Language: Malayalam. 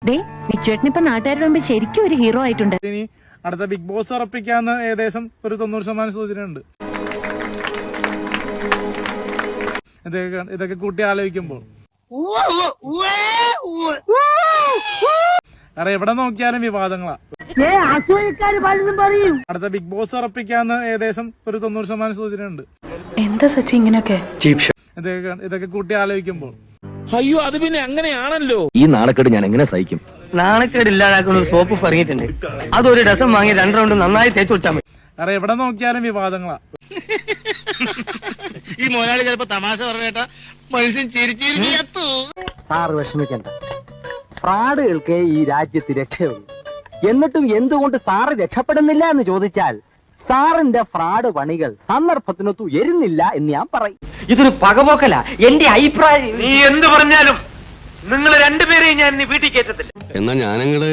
വിച്ചുവേട്ടനിപ്പോ നാട്ടുകാരുടെ മുമ്പ് ശരിക്കും ഒരു ഹീറോ ആയിട്ടുണ്ട്. ഇനി അടുത്ത ബിഗ് ബോസ് ഉറപ്പിക്കാന്ന് ഏകദേശം ഒരു 90% സൂചനയുണ്ട്. ഇതൊക്കെ കൂട്ടി ആലോചിക്കുമ്പോൾ കാരണം എവിടെ നോക്കിയാലും വിവാദങ്ങളാ. അടുത്ത ബിഗ് ബോസ് ഉറപ്പിക്കാന്ന് ഏകദേശം ഒരു 90% സൂചനയുണ്ട്. എന്താ സച്ചി ഇങ്ങനെയൊക്കെ? ഇതൊക്കെ കൂട്ടി ആലോചിക്കുമ്പോൾ അയ്യോ അത് പിന്നെ അങ്ങനെയാണല്ലോ. ഈ നാണക്കേട് ഞാൻ എങ്ങനെ സഹിക്കും? നാണക്കേട് ഇല്ലാതാക്കുന്ന ഒരു സോപ്പ് പറഞ്ഞിട്ടുണ്ട്. അതൊരു ഡസൻ വാങ്ങി 2 റൗണ്ട് നന്നായി തേച്ച് വെച്ചാൽ മതി. കാരണം എവിടെ നോക്കിയാലും വിവാദങ്ങളാ. ഈ മുതലാളി ചിലപ്പോ തമാശ പറഞ്ഞേട്ടാ മനുഷ്യൻ ചിരിച്ചിരിക്കത്തു. സാർ വിഷമിക്കണ്ട, ഫ്രാഡുകൾക്ക് ഈ രാജ്യത്ത് രക്ഷയുള്ളൂ. എന്നിട്ടും എന്തുകൊണ്ട് സാറ് രക്ഷപ്പെടുന്നില്ല എന്ന് ചോദിച്ചാൽ സാറിന്റെ ഫ്രാഡ് പണികൾ സന്ദർഭത്തിനൊത്തു എരുന്നില്ല എന്ന് ഞാൻ പറയും. ഇതൊരു പകപോക്കല. എന്റെ അഭിപ്രായം നീ എന്ത് പറഞ്ഞാലും നിങ്ങൾ രണ്ടുപേരെയും ഞാൻ വീട്ടിൽ കയറ്റത്തില്ല. എന്നാ ഞാനങ്ങട്